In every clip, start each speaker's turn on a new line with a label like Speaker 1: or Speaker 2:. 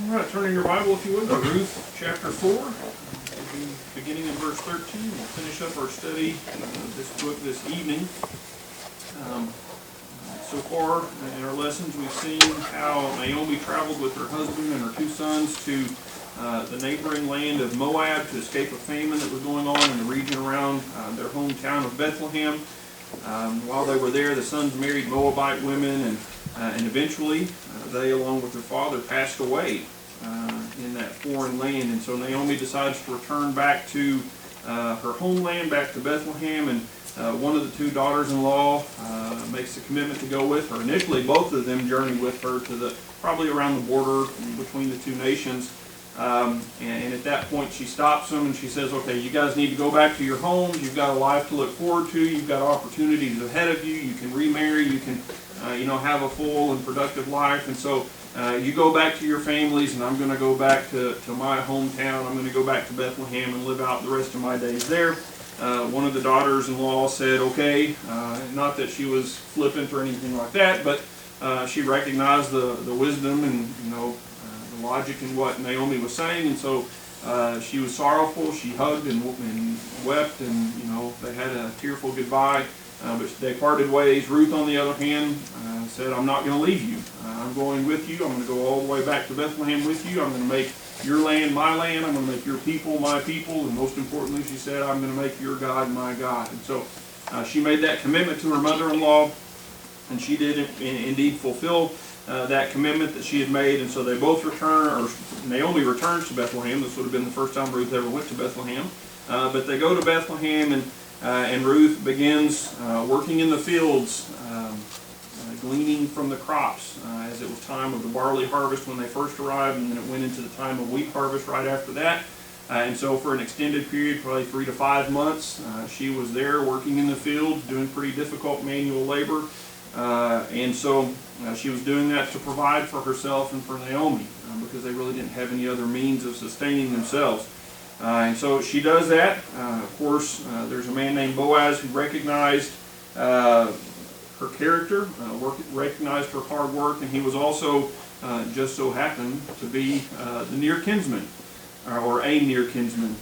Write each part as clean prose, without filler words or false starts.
Speaker 1: All right, turn in your Bible, if you would, to Ruth chapter 4, beginning in verse 13. We'll finish up our study of this book this evening. So far in our lessons, we've seen how Naomi traveled with her husband and her two sons to the neighboring land of Moab to escape a famine that was going on in the region around their hometown of Bethlehem. While they were there, the sons married Moabite women, and eventually they, along with their father, passed away in that foreign land. And so Naomi decides to return back to her homeland, back to Bethlehem, and one of the two daughters-in-law makes a commitment to go with her. Initially, both of them journey with her to probably around the border between the two nations. And at that point, she stops them and she says, "Okay, you guys need to go back to your homes. You've got a life to look forward to. You've got opportunities ahead of you. You can remarry. You can, have a full and productive life. And so you go back to your families, and I'm going to go back to my hometown. I'm going to go back to Bethlehem and live out the rest of my days there." One of the daughters-in-law said, "Okay," not that she was flippant or anything like that, but she recognized the wisdom and the logic in what Naomi was saying, and so she was sorrowful. She hugged and wept, and they had a tearful goodbye. But they parted ways. Ruth, on the other hand, said, "I'm not going to leave you. I'm going with you. I'm going to go all the way back to Bethlehem with you. I'm going to make your land my land. I'm going to make your people my people. And most importantly," she said, "I'm going to make your God my God." And so she made that commitment to her mother-in-law, and she did indeed fulfill that commitment that she had made. And so they both return, or Naomi returns to Bethlehem. This would have been the first time Ruth ever went to Bethlehem. But they go to Bethlehem, and Ruth begins working in the fields, gleaning from the crops, as it was time of the barley harvest when they first arrived, and then it went into the time of wheat harvest right after that. And so for an extended period, probably 3 to 5 months, she was there working in the fields, doing pretty difficult manual labor. And so she was doing that to provide for herself and for Naomi, because they really didn't have any other means of sustaining themselves. And so she does that. Of course, there's a man named Boaz who recognized her character, recognized her hard work, and he was also just so happened to be the near kinsman, or a near kinsman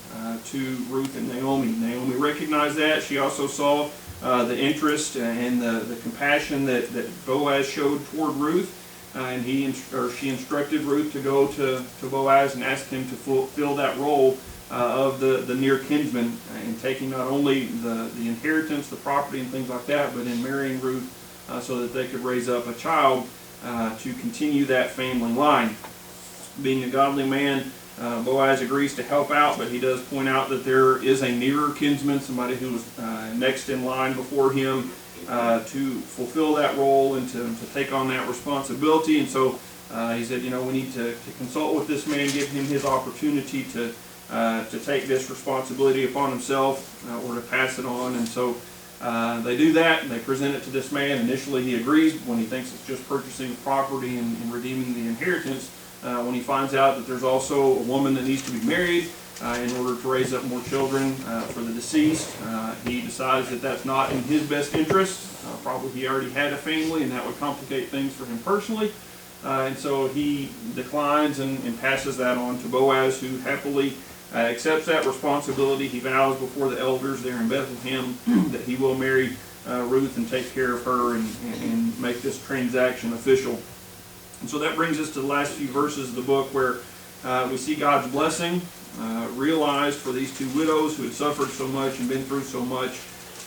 Speaker 1: to Ruth and Naomi. Naomi recognized that. She also saw the interest and the compassion that Boaz showed toward Ruth, and she instructed Ruth to go to Boaz and ask him to fulfill that role of the near kinsman, in taking not only the inheritance, the property, and things like that, but in marrying Ruth so that they could raise up a child to continue that family line. Being a godly man, Boaz agrees to help out, but he does point out that there is a nearer kinsman, somebody who was next in line before him to fulfill that role and to take on that responsibility. And so he said, we need to consult with this man, give him his opportunity to take this responsibility upon himself, or to pass it on. And so they do that, and they present it to this man. Initially he agrees when he thinks it's just purchasing the property and redeeming the inheritance. When he finds out that there's also a woman that needs to be married in order to raise up more children for the deceased, he decides that that's not in his best interest. Probably he already had a family, and that would complicate things for him personally. And so he declines and passes that on to Boaz, who happily accepts that responsibility. He vows before the elders there in Bethlehem that he will marry Ruth and take care of her and make this transaction official. And so that brings us to the last few verses of the book, where we see God's blessing realized for these two widows who had suffered so much and been through so much,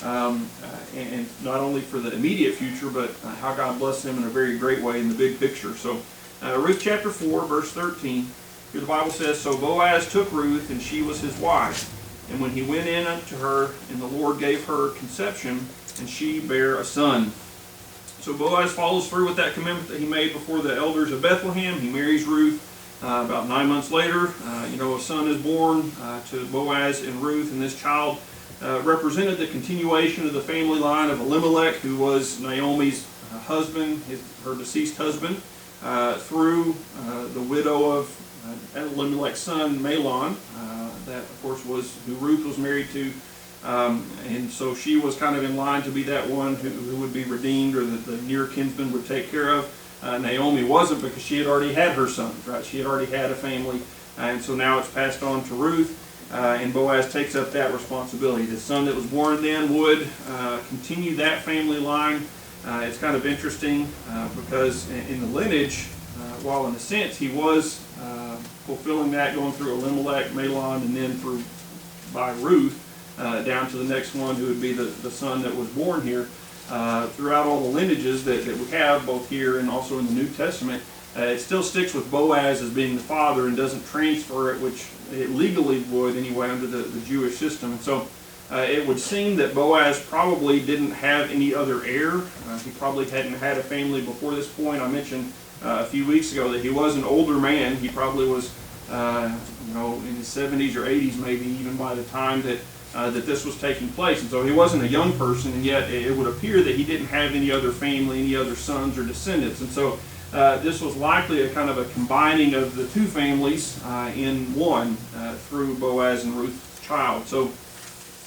Speaker 1: and not only for the immediate future, but how God blessed them in a very great way in the big picture. So Ruth chapter 4, verse 13, here the Bible says, "So Boaz took Ruth, and she was his wife. And when he went in unto her, and the Lord gave her conception, and she bare a son." So Boaz follows through with that commitment that he made before the elders of Bethlehem. He marries Ruth. About 9 months later, a son is born to Boaz and Ruth, and this child represented the continuation of the family line of Elimelech, who was Naomi's husband, her deceased husband, through the widow of Elimelech's son, Mahlon. That, of course, was who Ruth was married to. And so she was kind of in line to be that one who would be redeemed, or that the near kinsman would take care of. Naomi wasn't, because she had already had her sons, right? She had already had a family, and so now it's passed on to Ruth, and Boaz takes up that responsibility. The son that was born then would continue that family line. It's kind of interesting because in the lineage, while in a sense he was fulfilling that, going through Elimelech, Mahlon, and then through by Ruth down to the next one, who would be the son that was born here. Throughout all the lineages that we have, both here and also in the New Testament, it still sticks with Boaz as being the father and doesn't transfer it, which it legally would anyway under the Jewish system. And so it would seem that Boaz probably didn't have any other heir. He probably hadn't had a family before this point. I mentioned a few weeks ago that he was an older man. He probably was in his 70s or 80s maybe, even by the time that this was taking place. And so he wasn't a young person, and yet it would appear that he didn't have any other family, any other sons or descendants. And so this was likely a kind of a combining of the two families in one through Boaz and Ruth's child. So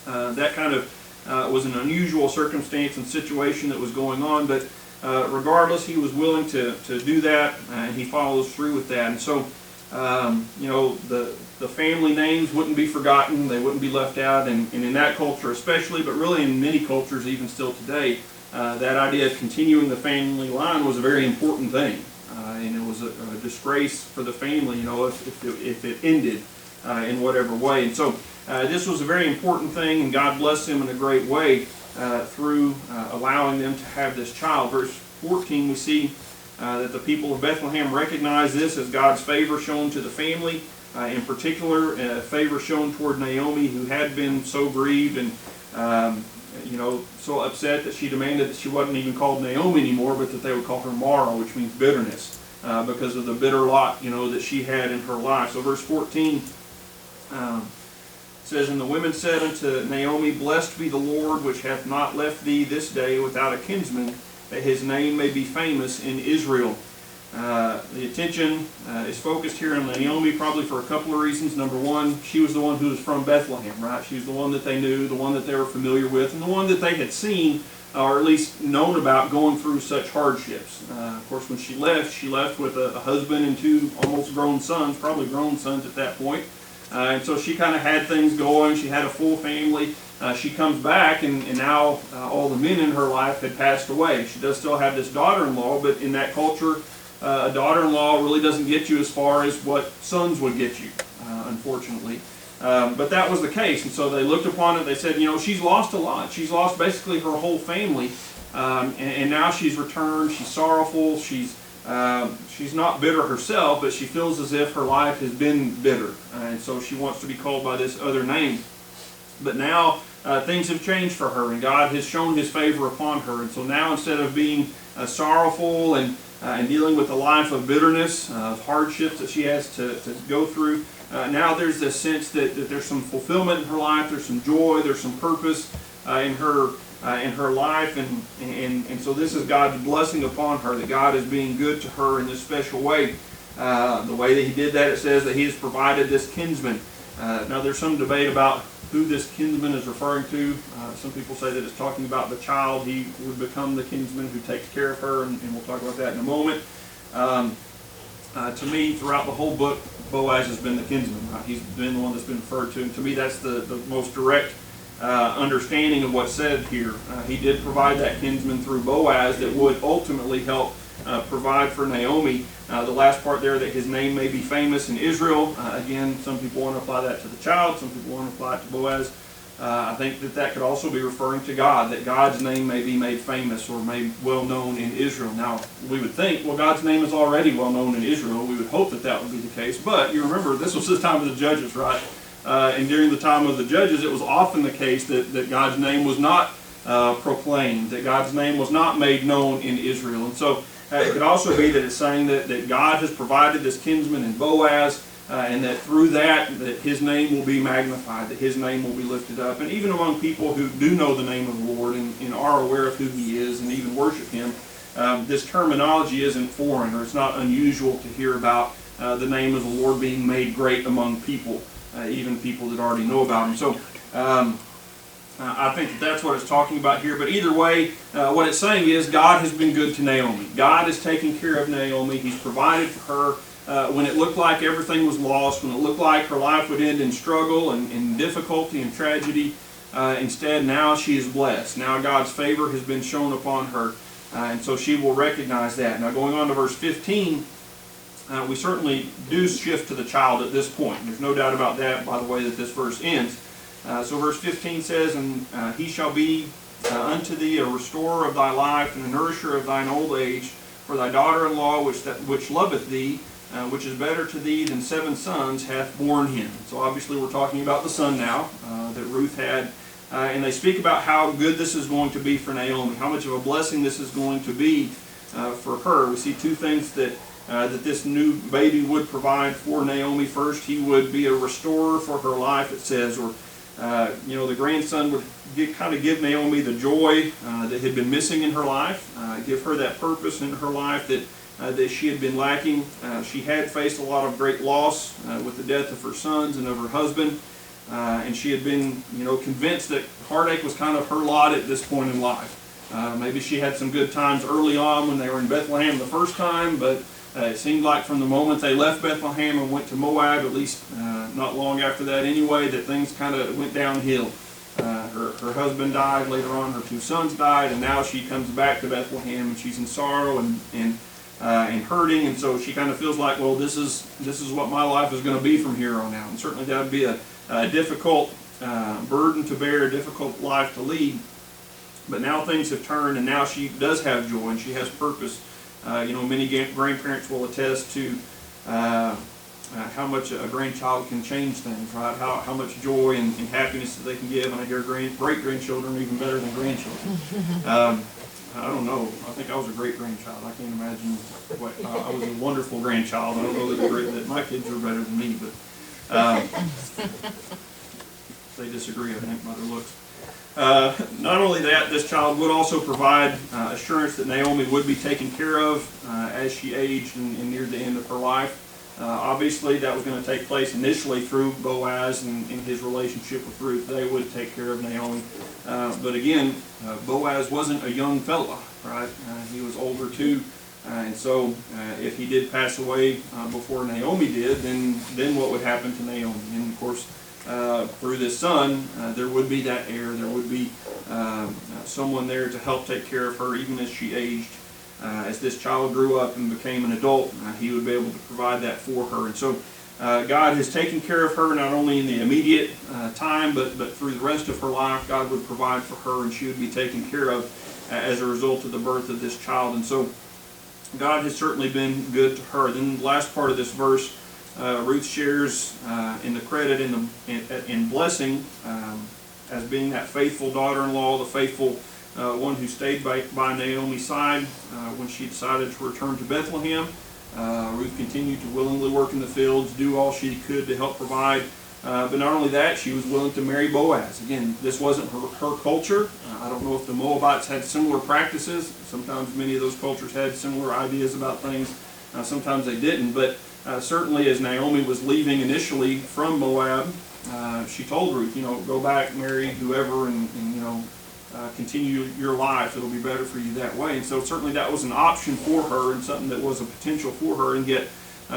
Speaker 1: that kind of was an unusual circumstance and situation that was going on, but regardless, he was willing to do that, and he follows through with that. And so the family names wouldn't be forgotten, they wouldn't be left out, and in that culture especially, but really in many cultures even still today, that idea of continuing the family line was a very important thing, and it was a disgrace for the family, if it ended in whatever way. And so this was a very important thing, and God blessed them in a great way through allowing them to have this child. Verse 14, we see that the people of Bethlehem recognize this as God's favor shown to the family, in particular favor shown toward Naomi, who had been so grieved and so upset that she demanded that she wasn't even called Naomi anymore, but that they would call her Mara, which means bitterness, because of the bitter lot that she had in her life. So verse 14 says, "And the women said unto Naomi, Blessed be the Lord, which hath not left thee this day without a kinsman, that his name may be famous in Israel." The attention is focused here on Naomi, probably for a couple of reasons. Number one, she was the one who was from Bethlehem, right? She was the one that they knew, the one that they were familiar with, and the one that they had seen, or at least known about, going through such hardships. Of course, when she left with a husband and two almost grown sons, probably grown sons at that point. And so she kind of had things going. She had a full family. She comes back, and now all the men in her life had passed away. She does still have this daughter-in-law, but in that culture, a daughter-in-law really doesn't get you as far as what sons would get you, unfortunately. But that was the case, and so they looked upon it. They said, she's lost a lot. She's lost basically her whole family, and now she's returned. She's sorrowful. She's not bitter herself, but she feels as if her life has been bitter, and so she wants to be called by this other name. But now things have changed for her, and God has shown His favor upon her. And so now, instead of being sorrowful and dealing with a life of bitterness, of hardships that she has to go through, now there's this sense that there's some fulfillment in her life, there's some joy, there's some purpose in her life, and so this is God's blessing upon her, that God is being good to her in this special way. The way that He did that, it says that He has provided this kinsman. Now there's some debate about who this kinsman is referring to. Some people say that it's talking about the child. He would become the kinsman who takes care of her, and we'll talk about that in a moment. To me, throughout the whole book, Boaz has been the kinsman. He's been the one that's been referred to, and to me that's the most direct understanding of what's said here. He did provide that kinsman through Boaz that would ultimately help provide for Naomi. The last part there, that his name may be famous in Israel. Again, some people want to apply that to the child, some people want to apply it to Boaz. I think that could also be referring to God, that God's name may be made famous or made well known in Israel. Now, we would think, well, God's name is already well known in Israel. We would hope that would be the case. But you remember, this was the time of the judges, right? And during the time of the judges, it was often the case that God's name was not proclaimed, that God's name was not made known in Israel. And so it could also be that it's saying that God has provided this kinsman in Boaz, and that through that His name will be magnified, that His name will be lifted up. And even among people who do know the name of the Lord and are aware of who He is and even worship Him, this terminology isn't foreign, or it's not unusual to hear about the name of the Lord being made great among people, even people that already know about Him. So I think that that's what it's talking about here. But either way, what it's saying is God has been good to Naomi. God has taken care of Naomi. He's provided for her when it looked like everything was lost, when it looked like her life would end in struggle and difficulty and tragedy. Instead, now she is blessed. Now God's favor has been shown upon her, and so she will recognize that. Now going on to verse 15, we certainly do shift to the child at this point. There's no doubt about that by the way that this verse ends. So verse 15 says, "And he shall be unto thee a restorer of thy life, and a nourisher of thine old age. For thy daughter-in-law, which loveth thee, which is better to thee than 7 sons, hath borne him." So obviously we're talking about the son now that Ruth had. And they speak about how good this is going to be for Naomi, how much of a blessing this is going to be for her. We see 2 things that this new baby would provide for Naomi. First, he would be a restorer for her life, it says, or the grandson would kind of give Naomi the joy that had been missing in her life, give her that purpose in her life that she had been lacking. She had faced a lot of great loss with the death of her sons and of her husband, and she had been, convinced that heartache was kind of her lot at this point in life. Maybe she had some good times early on when they were in Bethlehem the first time, but it seemed like from the moment they left Bethlehem and went to Moab, at least not long after that anyway, that things kind of went downhill. Her husband died, later on her 2 sons died, and now she comes back to Bethlehem and she's in sorrow and hurting, and so she kind of feels like, well, this is what my life is going to be from here on out. And certainly that would be a difficult burden to bear, a difficult life to lead. But now things have turned, and now she does have joy and she has purpose. Many grandparents will attest to how much a grandchild can change things, right? How much joy and happiness that they can give. And I hear great-grandchildren are even better than grandchildren. I don't know. I think I was a great-grandchild. I can't imagine what I was a wonderful grandchild. I don't know that my kids are better than me, but they disagree, I think, by their looks. Not only that, this child would also provide assurance that Naomi would be taken care of as she aged and near the end of her life. Obviously, that was going to take place initially through Boaz and in his relationship with Ruth. They would take care of Naomi. But again, Boaz wasn't a young fella, right? He was older too. And so if he did pass away before Naomi did, then what would happen to Naomi? And of course, through this son, there would be that heir. There would be someone there to help take care of her even as she aged. As this child grew up and became an adult, he would be able to provide that for her. And so God has taken care of her not only in the immediate time, but through the rest of her life. God would provide for her, and she would be taken care of as a result of the birth of this child. And so God has certainly been good to her. Then the last part of this verse, Ruth shares in the credit in blessing as being that faithful daughter-in-law, the faithful one who stayed by Naomi's side when she decided to return to Bethlehem. Ruth continued to willingly work in the fields, do all she could to help provide. But not only that, she was willing to marry Boaz. Again, this wasn't her culture. I don't know if the Moabites had similar practices. Sometimes many of those cultures had similar ideas about things. Sometimes they didn't. But certainly as Naomi was leaving initially from Moab, she told Ruth, go back, marry whoever, and continue your life. It'll be better for you that way. And so certainly that was an option for her and something that was a potential for her, and yet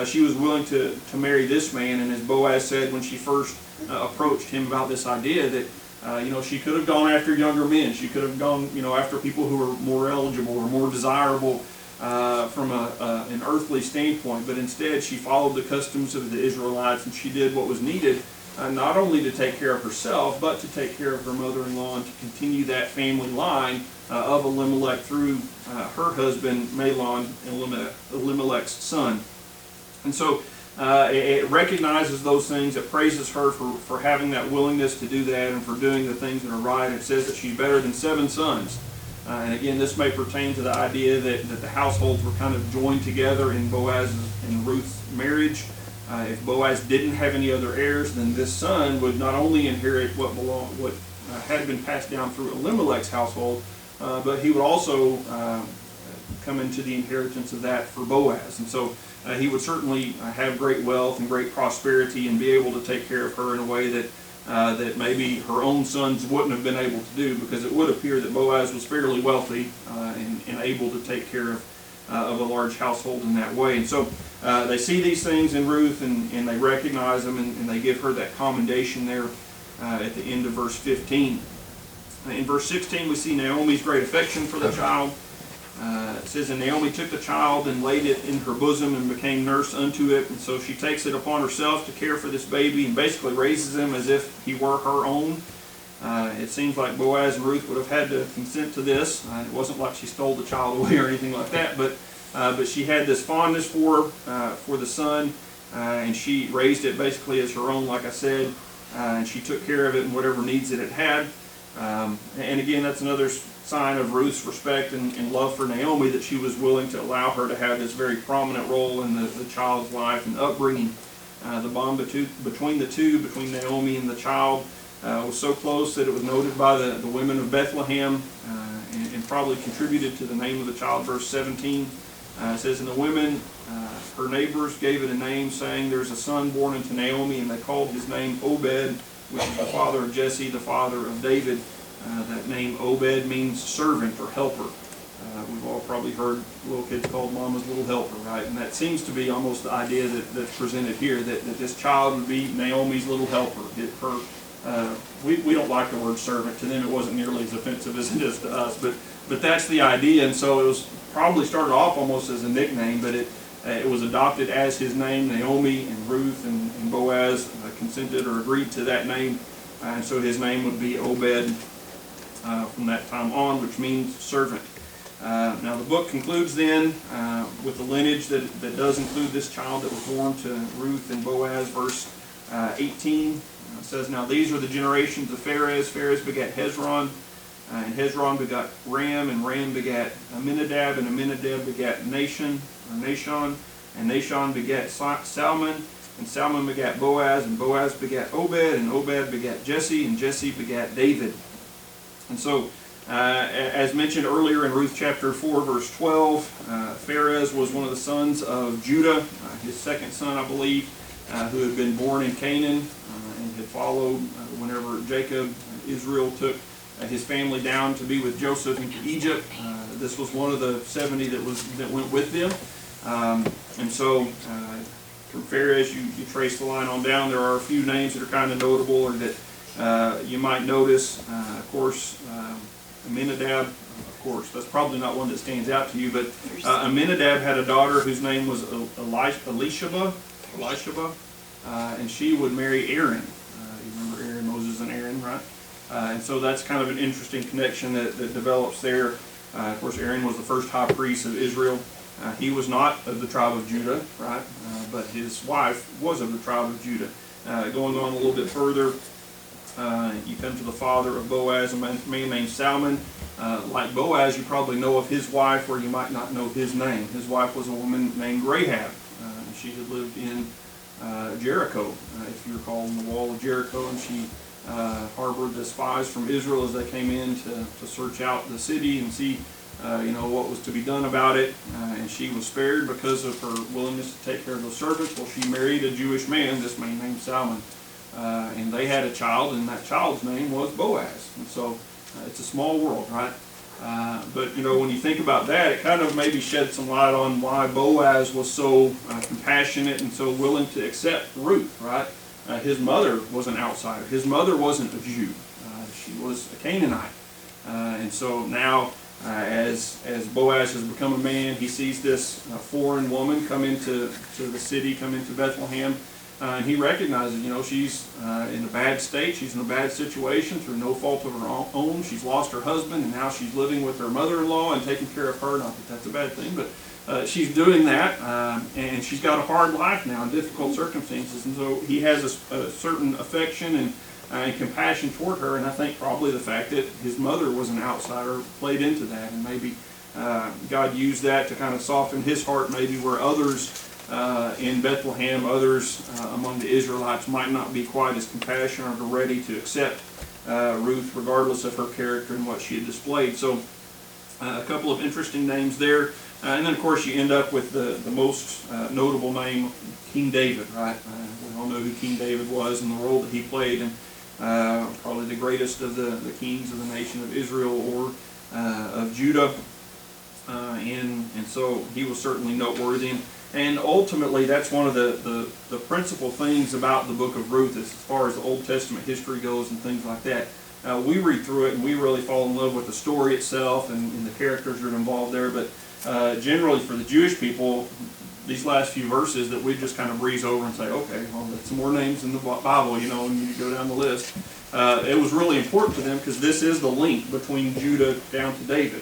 Speaker 1: she was willing to marry this man. And as Boaz said when she first approached him about this idea, that she could have gone after younger men. She could have gone after people who were more eligible or more desirable from an earthly standpoint, but instead she followed the customs of the Israelites, and she did what was needed, not only to take care of herself, but to take care of her mother-in-law and to continue that family line of Elimelech through her husband Mahlon, Elimelech's son. And so it recognizes those things. It praises her for having that willingness to do that and for doing the things that are right. It says that she's better than 7 sons. And again, this may pertain to the idea that the households were kind of joined together in Boaz's and Ruth's marriage. If Boaz didn't have any other heirs, then this son would not only inherit what had been passed down through Elimelech's household, but he would also come into the inheritance of that for Boaz. And so he would certainly have great wealth and great prosperity and be able to take care of her in a way that that maybe her own sons wouldn't have been able to do, because it would appear that Boaz was fairly wealthy and able to take care of a large household in that way. And so they see these things in Ruth, and they recognize them, and they give her that commendation there at the end of verse 15. In verse 16, we see Naomi's great affection for the child. It says, "And Naomi took the child and laid it in her bosom and became nurse unto it." And so she takes it upon herself to care for this baby and basically raises him as if he were her own. It seems like Boaz and Ruth would have had to consent to this. It wasn't like she stole the child away or anything like that, but she had this fondness for the son, and she raised it basically as her own, like I said, and she took care of it and whatever needs that it had. And again, that's another sign of Ruth's respect and love for Naomi, that she was willing to allow her to have this very prominent role in the child's life and upbringing. The bond between the two, between Naomi and the child, was so close that it was noted by the women of Bethlehem, and probably contributed to the name of the child. Verse 17 it says, "And the women, her neighbors, gave it a name, saying, There's a son born unto Naomi, and they called his name Obed, which is the father of Jesse, the father of David." That name Obed means servant or helper. We've all probably heard little kids called Mama's little helper, right? And that seems to be almost the idea that's presented here, that this child would be Naomi's little helper. We don't like the word servant. To them it wasn't nearly as offensive as it is to us, but that's the idea. And so it was probably started off almost as a nickname, but it was adopted as his name. Naomi and Ruth and Boaz consented or agreed to that name, and so his name would be Obed from that time on, which means servant. Now the book concludes then with the lineage that does include this child that was born to Ruth and Boaz. Verse 18 says, "Now these are the generations of Pharez. Pharez begat Hezron, and Hezron begat Ram, and Ram begat Aminadab, and Aminadab begat Nashon, and Nashon begat Salmon, and Salmon begat Boaz, and Boaz begat Obed, and Obed begat Jesse, and Jesse begat David." And so, as mentioned earlier in Ruth chapter 4, verse 12, Pharez was one of the sons of Judah, his second son, I believe, who had been born in Canaan and had followed whenever Jacob, Israel, took his family down to be with Joseph into Egypt. This was one of the 70 that went with them. And so, from Pharez, you trace the line on down. There are a few names that are kind of notable, or that you might notice. Of course, Aminadab, of course, that's probably not one that stands out to you, but Aminadab had a daughter whose name was Elisheba, and she would marry Aaron. You remember Aaron, Moses and Aaron, right? And so that's kind of an interesting connection that develops there. Of course, Aaron was the first high priest of Israel. He was not of the tribe of Judah, right? But his wife was of the tribe of Judah. Going on a little bit further, you come to the father of Boaz, a man named Salmon. Like Boaz, you probably know of his wife, or you might not know his name. His wife was a woman named Rahab. She had lived in Jericho, if you recall, in the wall of Jericho, and she harbored the spies from Israel as they came in to search out the city and see what was to be done about it. And she was spared because of her willingness to take care of those servants. Well, she married a Jewish man, this man named Salmon. And they had a child, and that child's name was Boaz. And so it's a small world, right? But when you think about that, it kind of maybe sheds some light on why Boaz was so compassionate and so willing to accept Ruth, right? His mother was an outsider. His mother wasn't a Jew. She was a Canaanite. And so now, as Boaz has become a man, he sees this foreign woman come into the city, come into Bethlehem. And he recognizes, she's in a bad state. She's in a bad situation through no fault of her own. She's lost her husband, and now she's living with her mother-in-law and taking care of her. Not that that's a bad thing, but she's doing that, and she's got a hard life now in difficult circumstances. And so he has a certain affection and compassion toward her, and I think probably the fact that his mother was an outsider played into that, and maybe God used that to kind of soften his heart, maybe where others in Bethlehem, others among the Israelites might not be quite as compassionate or ready to accept Ruth, regardless of her character and what she had displayed. So a couple of interesting names there. And then, of course, you end up with the most notable name, King David, right? We all know who King David was and the role that he played probably the greatest of the kings of the nation of Israel or of Judah. And so he was certainly noteworthy. And ultimately, that's one of the principal things about the book of Ruth as far as the Old Testament history goes and things like that. We read through it and we really fall in love with the story itself and the characters that are involved there. But generally for the Jewish people, these last few verses that we just kind of breeze over and say, okay, well, that's some more names in the Bible, you know, and you go down the list. It was really important to them because this is the link between Judah down to David.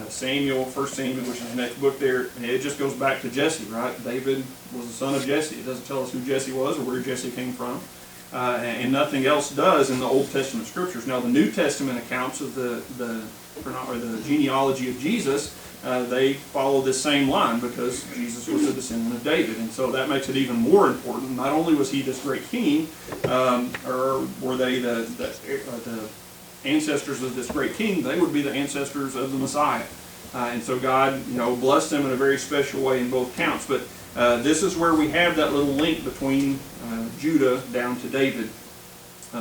Speaker 1: Samuel, 1 Samuel, which is the next book there, and it just goes back to Jesse, right? David was the son of Jesse. It doesn't tell us who Jesse was or where Jesse came from. And nothing else does in the Old Testament scriptures. Now, the New Testament accounts of the genealogy of Jesus, they follow this same line because Jesus was a descendant of David. And so that makes it even more important. Not only was he this great king, or were they the ancestors of this great king, they would be the ancestors of the Messiah. And so God, blessed them in a very special way in both counts. But this is where we have that little link between Judah down to David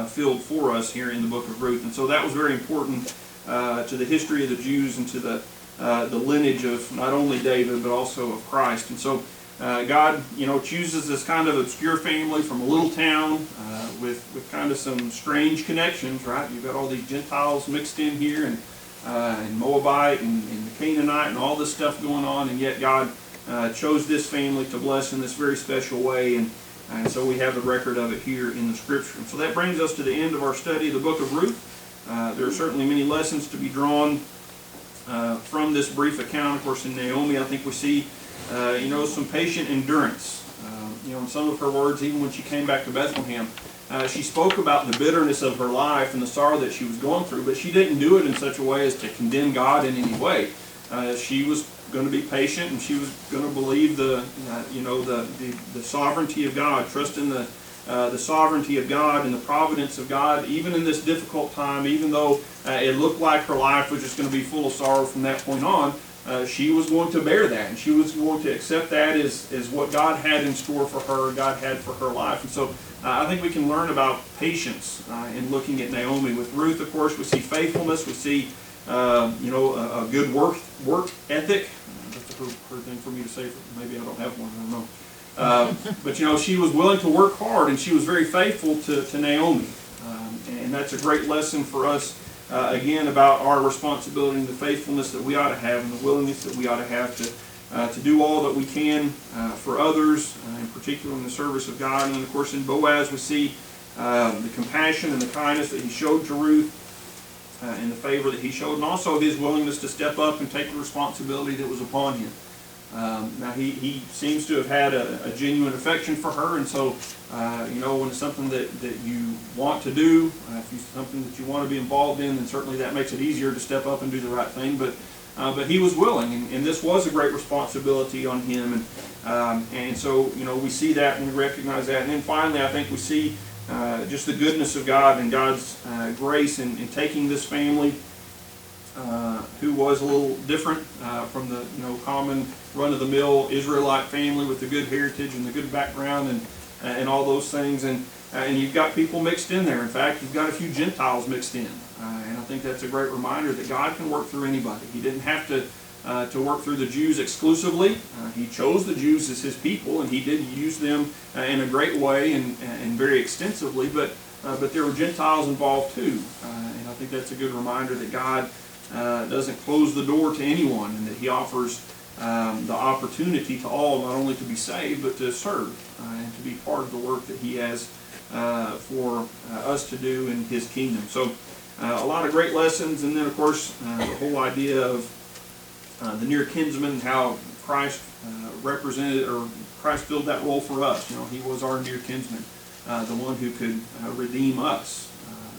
Speaker 1: filled for us here in the book of Ruth. And so that was very important to the history of the Jews and to the lineage of not only David but also of Christ. And so God, chooses this kind of obscure family from a little town with kind of some strange connections, right? You've got all these Gentiles mixed in here, and Moabite and the Canaanite and all this stuff going on, and yet God chose this family to bless in this very special way, and so we have the record of it here in the Scripture. And so that brings us to the end of our study of the book of Ruth. There are certainly many lessons to be drawn from this brief account. Of course, in Naomi, I think we see some patient endurance. In some of her words, even when she came back to Bethlehem, she spoke about the bitterness of her life and the sorrow that she was going through, but she didn't do it in such a way as to condemn God in any way. She was going to be patient, and she was going to believe the sovereignty of God, trust in the sovereignty of God and the providence of God, even in this difficult time, even though it looked like her life was just going to be full of sorrow from that point on. She was going to bear that, and she was going to accept that as what God had in store for her, God had for her life. And so I think we can learn about patience in looking at Naomi. With Ruth, of course, we see faithfulness, we see a good work ethic. That's a hard thing for me to say. Maybe I don't have one, I don't know. But she was willing to work hard, and she was very faithful to Naomi. And that's a great lesson for us, again, about our responsibility and the faithfulness that we ought to have and the willingness that we ought to have to do all that we can for others, in particular in the service of God. And then, of course, in Boaz we see the compassion and the kindness that he showed to Ruth, and the favor that he showed, and also his willingness to step up and take the responsibility that was upon him. Now he seems to have had a genuine affection for her, and so when it's something that you want to do, if it's something that you want to be involved in, then certainly that makes it easier to step up and do the right thing. But he was willing, and this was a great responsibility on him, and so we see that and we recognize that. And then finally, I think we see just the goodness of God and God's grace in taking this family, who was a little different from the common run-of-the-mill Israelite family with the good heritage and the good background and all those things, and you've got people mixed in there. In fact, you've got a few Gentiles mixed in, and I think that's a great reminder that God can work through anybody. He didn't have to work through the Jews exclusively. He chose the Jews as his people, and he did use them in a great way and very extensively, but there were Gentiles involved too, and I think that's a good reminder that God doesn't close the door to anyone, and that he offers the opportunity to all, not only to be saved, but to serve and to be part of the work that he has for us to do in his kingdom. So a lot of great lessons, and then of course the whole idea of the near kinsman, how Christ represented, or Christ filled that role for us. He was our near kinsman, the one who could redeem us,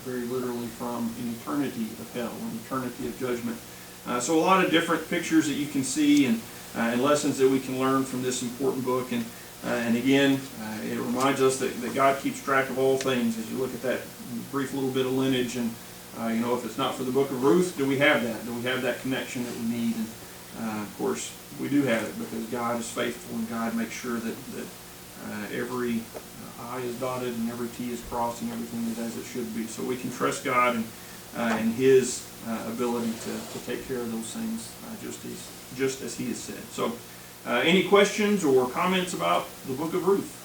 Speaker 1: very literally, from an eternity of hell, an eternity of judgment. So a lot of different pictures that you can see and lessons that we can learn from this important book. And again, it reminds us that God keeps track of all things. As you look at that brief little bit of lineage, and if it's not for the book of Ruth, do we have that? Do we have that connection that we need? And of course, we do have it, because God is faithful, and God makes sure that every I is dotted and every T is crossed and everything is as it should be. So we can trust God and His ability to take care of those things just as He has said. So any questions or comments about the book of Ruth?